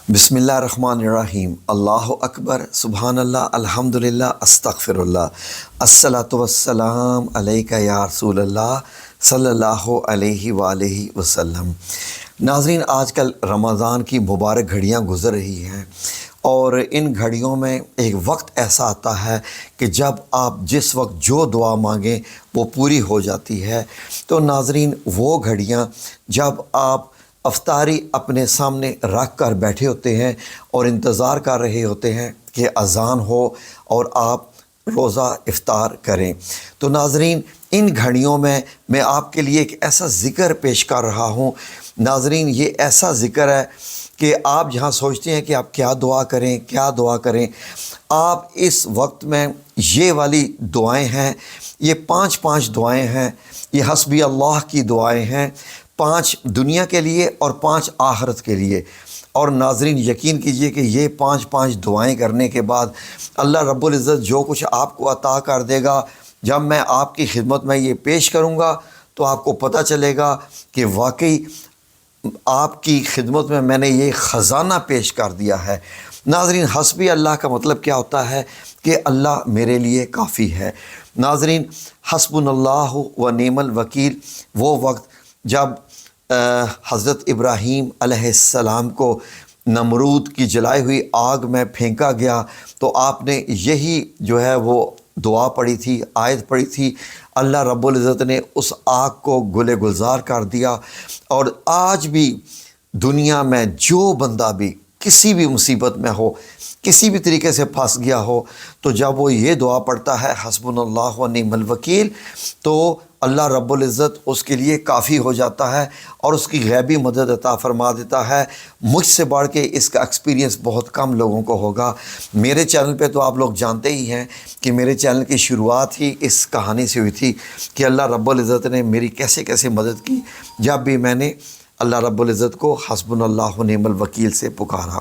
بسم اللہ الرحمن الرحیم۔ اللہ اکبر، سبحان اللہ، الحمدللہ، استغفر اللہ، الصلاۃ والسلام علیک یا رسول اللہ صلی اللہ علیہ وآلہ وسلم۔ ناظرین، آج کل رمضان کی مبارک گھڑیاں گزر رہی ہیں اور ان گھڑیوں میں ایک وقت ایسا آتا ہے کہ جب آپ جس وقت جو دعا مانگیں وہ پوری ہو جاتی ہے۔ تو ناظرین، وہ گھڑیاں جب آپ افطاری اپنے سامنے رکھ کر بیٹھے ہوتے ہیں اور انتظار کر رہے ہوتے ہیں کہ اذان ہو اور آپ روزہ افطار کریں، تو ناظرین ان گھڑیوں میں آپ کے لیے ایک ایسا ذکر پیش کر رہا ہوں۔ ناظرین، یہ ایسا ذکر ہے کہ آپ جہاں سوچتے ہیں کہ آپ کیا دعا کریں، آپ اس وقت میں یہ والی دعائیں ہیں، یہ پانچ دعائیں ہیں، یہ حسبی اللہ کی دعائیں ہیں، 5 دنیا کے لیے اور 5 آخرت کے لیے۔ اور ناظرین یقین کیجئے کہ یہ 5 دعائیں کرنے کے بعد اللہ رب العزت جو کچھ آپ کو عطا کر دے گا، جب میں آپ کی خدمت میں یہ پیش کروں گا تو آپ کو پتہ چلے گا کہ واقعی آپ کی خدمت میں نے یہ خزانہ پیش کر دیا ہے۔ ناظرین، حسبی اللہ کا مطلب کیا ہوتا ہے کہ اللہ میرے لیے کافی ہے۔ ناظرین، حسبنا اللہ و نعم الوکیل وہ وقت جب حضرت ابراہیم علیہ السلام کو نمرود کی جلائی ہوئی آگ میں پھینکا گیا تو آپ نے یہی جو ہے وہ دعا پڑھی تھی، آیت پڑھی تھی۔ اللہ رب العزت نے اس آگ کو گل گلزار کر دیا۔ اور آج بھی دنیا میں جو بندہ بھی کسی بھی مصیبت میں ہو، کسی بھی طریقے سے پھنس گیا ہو، تو جب وہ یہ دعا پڑھتا ہے حسبنا اللہ و نعم الوکیل، تو اللہ رب العزت اس کے لیے کافی ہو جاتا ہے اور اس کی غیبی مدد عطا فرما دیتا ہے۔ مجھ سے بڑھ کے اس کا ایکسپیرینس بہت کم لوگوں کو ہوگا۔ میرے چینل پہ تو آپ لوگ جانتے ہی ہیں کہ میرے چینل کی شروعات ہی اس کہانی سے ہوئی تھی کہ اللہ رب العزت نے میری کیسے کیسے مدد کی جب بھی میں نے اللہ رب العزت کو حسبنا اللہ و نعم الوکیل سے پکارا۔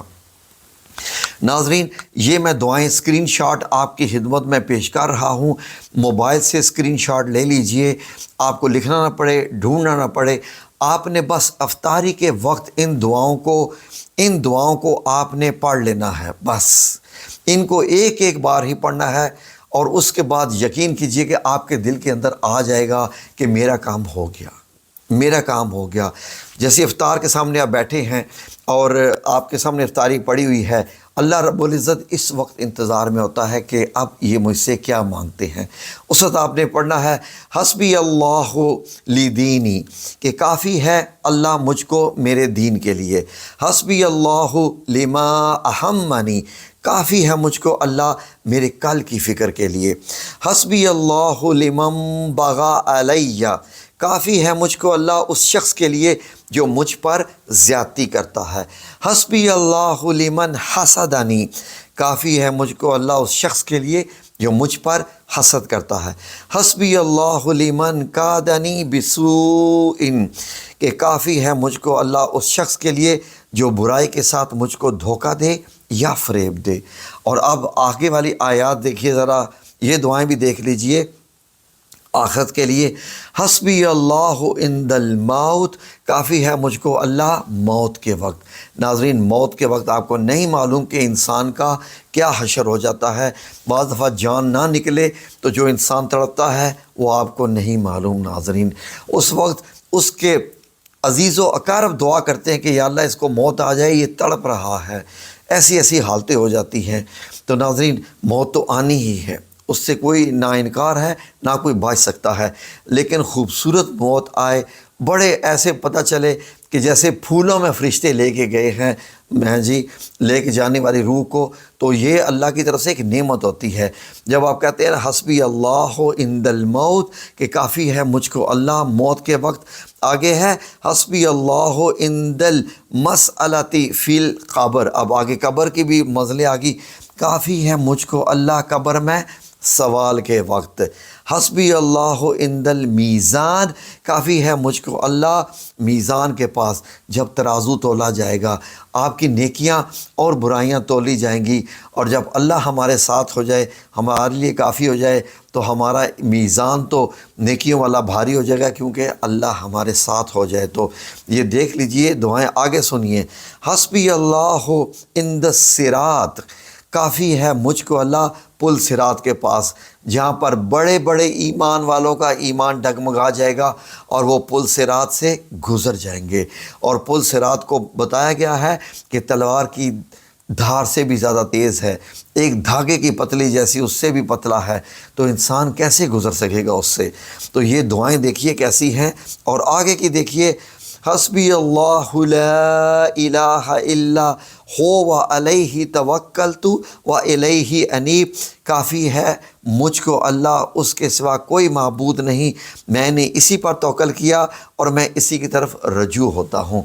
ناظرین، یہ میں دعائیں اسکرین شاٹ آپ کی خدمت میں پیش کر رہا ہوں۔ موبائل سے اسکرین شاٹ لے لیجئے، آپ کو لکھنا نہ پڑے، ڈھونڈنا نہ پڑے، آپ نے بس افطاری کے وقت ان دعاؤں کو آپ نے پڑھ لینا ہے۔ بس ان کو ایک بار ہی پڑھنا ہے اور اس کے بعد یقین کیجئے کہ آپ کے دل کے اندر آ جائے گا کہ میرا کام ہو گیا۔ جیسے افطار کے سامنے آپ بیٹھے ہیں اور آپ کے سامنے افطاری پڑی ہوئی ہے، اللہ رب العزت اس وقت انتظار میں ہوتا ہے کہ اب یہ مجھ سے کیا مانگتے ہیں۔ اس وقت آپ نے پڑھنا ہے حسبی اللہ لی دینی، کہ کافی ہے اللہ مجھ کو میرے دین کے لیے۔ حسبی اللہ لما اہمنی، کافی ہے مجھ کو اللہ میرے کل کی فکر کے لیے۔ حسبی اللہ لمن بغى علیہ، کافی ہے مجھ کو اللہ اس شخص کے لیے جو مجھ پر زیادتی کرتا ہے۔ حسبی اللہ لمن حسدنی، کافی ہے مجھ کو اللہ اس شخص کے لیے جو مجھ پر حسد کرتا ہے۔ حسبی اللہ لمن کادنی بسوء، کہ کافی ہے مجھ کو اللہ اس شخص کے لیے جو برائی کے ساتھ مجھ کو دھوکہ دے یا فریب دے۔ اور اب آگے والی آیات دیکھیے ذرا، یہ دعائیں بھی دیکھ لیجئے آخرت کے لیے۔ حسبی اللہ عند الموت، کافی ہے مجھ کو اللہ موت کے وقت۔ ناظرین، موت کے وقت آپ کو نہیں معلوم کہ انسان کا کیا حشر ہو جاتا ہے۔ بعض دفعہ جان نہ نکلے تو جو انسان تڑپتا ہے وہ آپ کو نہیں معلوم۔ ناظرین، اس وقت اس کے عزیز و اقارب دعا کرتے ہیں کہ یا اللہ اس کو موت آ جائے، یہ تڑپ رہا ہے۔ ایسی حالتیں ہو جاتی ہیں۔ تو ناظرین، موت تو آنی ہی ہے، اس سے کوئی نہ انکار ہے، نہ کوئی بچ سکتا ہے۔ لیکن خوبصورت موت آئے، بڑے ایسے پتہ چلے کہ جیسے پھولوں میں فرشتے لے کے گئے ہیں لے کے جانے والی روح کو، تو یہ اللہ کی طرف سے ایک نعمت ہوتی ہے۔ جب آپ کہتے ہیں حسبی اللہ عند الموت، کہ کافی ہے مجھ کو اللہ موت کے وقت۔ آگے ہے حسبی اللہ عند المسألۃ فی القبر، اب آگے قبر کی بھی منزلیں آگی۔ کافی ہے مجھ کو اللہ قبر میں سوال کے وقت۔ حسبی اللہ عند المیزان، کافی ہے مجھ کو اللہ میزان کے پاس، جب ترازو تولا جائے گا، آپ کی نیکیاں اور برائیاں تولی جائیں گی، اور جب اللہ ہمارے ساتھ ہو جائے، ہمارے لیے کافی ہو جائے، تو ہمارا میزان تو نیکیوں والا بھاری ہو جائے گا، کیونکہ اللہ ہمارے ساتھ ہو جائے۔ تو یہ دیکھ لیجئے، دعائیں آگے سنیے۔ حسبی اللہ عند الصراط، کافی ہے مجھ کو اللہ پل صراط کے پاس، جہاں پر بڑے بڑے ایمان والوں کا ایمان ڈگمگا جائے گا اور وہ پل صراط سے گزر جائیں گے۔ اور پل صراط کو بتایا گیا ہے کہ تلوار کی دھار سے بھی زیادہ تیز ہے، ایک دھاگے کی پتلی جیسی اس سے بھی پتلا ہے، تو انسان کیسے گزر سکے گا اس سے؟ تو یہ دعائیں دیکھیے کیسی ہیں، اور آگے کی دیکھیے۔ حسبی اللہ لا الہ الا هو علیہ توکلت والیہ انیب، کافی ہے مجھ کو اللہ، اس کے سوا کوئی معبود نہیں، میں نے اسی پر توکل کیا اور میں اسی کی طرف رجوع ہوتا ہوں۔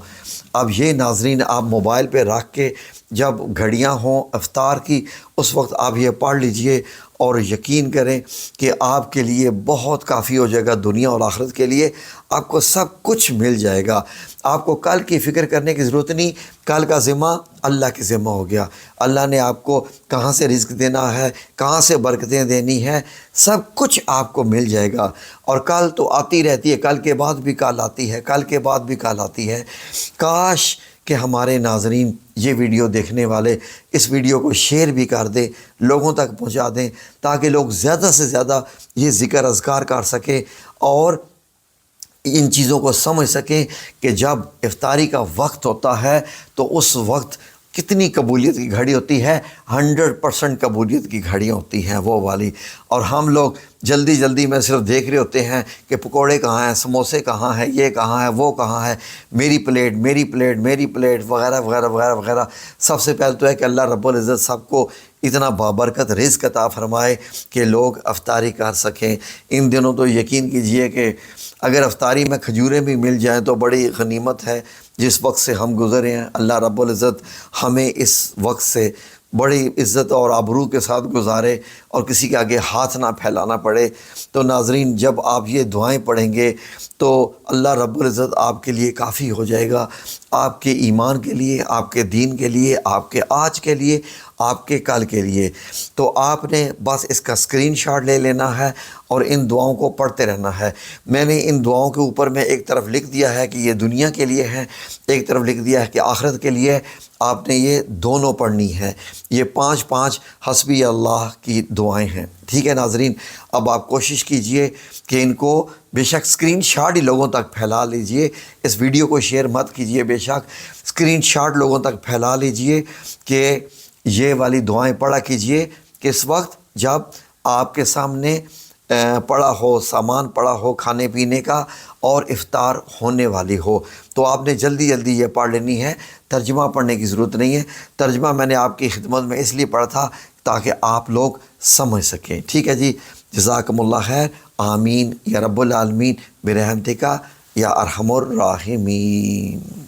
اب یہ ناظرین، آپ موبائل پہ رکھ کے جب گھڑیاں ہوں افطار کی، اس وقت آپ یہ پڑھ لیجئے، اور یقین کریں کہ آپ کے لیے بہت کافی ہو جائے گا، دنیا اور آخرت کے لیے آپ کو سب کچھ مل جائے گا۔ آپ کو کل کی فکر کرنے کی ضرورت نہیں، کل کا ذمہ اللہ کے ذمہ ہو گیا۔ اللہ نے آپ کو کہاں سے رزق دینا ہے، کہاں سے برکتیں دینی ہے، سب کچھ آپ کو مل جائے گا۔ اور کل تو آتی رہتی ہے، کل کے بعد بھی کل آتی ہے، کل کے بعد بھی کل آتی ہے۔ کاش کہ ہمارے ناظرین، یہ ویڈیو دیکھنے والے اس ویڈیو کو شیئر بھی کر دیں، لوگوں تک پہنچا دیں، تاکہ لوگ زیادہ سے زیادہ یہ ذکر اذکار کر سکیں اور ان چیزوں کو سمجھ سکیں کہ جب افطاری کا وقت ہوتا ہے تو اس وقت کتنی قبولیت کی گھڑی ہوتی ہے، 100% قبولیت کی گھڑیاں ہوتی ہیں وہ والی۔ اور ہم لوگ جلدی جلدی میں صرف دیکھ رہے ہوتے ہیں کہ پکوڑے کہاں ہیں، سموسے کہاں ہیں، یہ کہاں ہے، وہ کہاں ہے، میری پلیٹ میری پلیٹ میری پلیٹ وغیرہ وغیرہ وغیرہ وغیرہ۔ سب سے پہلے تو ہے کہ اللہ رب العزت سب کو اتنا بابرکت رزق عطا فرمائے کہ لوگ افطاری کر سکیں۔ ان دنوں تو یقین کیجئے کہ اگر افطاری میں کھجوریں بھی مل جائیں تو بڑی غنیمت ہے۔ جس وقت سے ہم گزرے ہیں، اللہ رب العزت ہمیں اس وقت سے بڑی عزت اور آبرو کے ساتھ گزارے، اور کسی کے آگے ہاتھ نہ پھیلانا پڑے۔ تو ناظرین، جب آپ یہ دعائیں پڑھیں گے تو اللہ رب العزت آپ کے لیے کافی ہو جائے گا، آپ کے ایمان کے لیے، آپ کے دین کے لیے، آپ کے آج کے لیے، آپ کے کل کے لیے۔ تو آپ نے بس اس کا اسکرین شاٹ لے لینا ہے اور ان دعاؤں کو پڑھتے رہنا ہے۔ میں نے ان دعاؤں کے اوپر میں ایک طرف لکھ دیا ہے کہ یہ دنیا کے لیے ہے، ایک طرف لکھ دیا ہے کہ آخرت کے لیے۔ آپ نے یہ دونوں پڑھنی ہے۔ یہ 5 حسبی اللہ کی دعائیں ہیں، ٹھیک ہے ناظرین؟ اب آپ کوشش کیجئے کہ ان کو بے شک اسکرین شاٹ ہی لوگوں تک پھیلا لیجئے، اس ویڈیو کو شیئر مت کیجئے، بے شک اسکرین شاٹ لوگوں تک پھیلا لیجئے کہ یہ والی دعائیں پڑھا کیجئے، کہ اس وقت جب آپ کے سامنے پڑا ہو، سامان پڑا ہو کھانے پینے کا، اور افطار ہونے والی ہو، تو آپ نے جلدی جلدی یہ پڑھ لینی ہے۔ ترجمہ پڑھنے کی ضرورت نہیں ہے، ترجمہ میں نے آپ کی خدمت میں اس لیے پڑھا تھا تاکہ آپ لوگ سمجھ سکیں، ٹھیک ہے جی؟ جزاکم اللہ خیر، آمین یا رب العالمین برحمتک یا ارحم الراحمین۔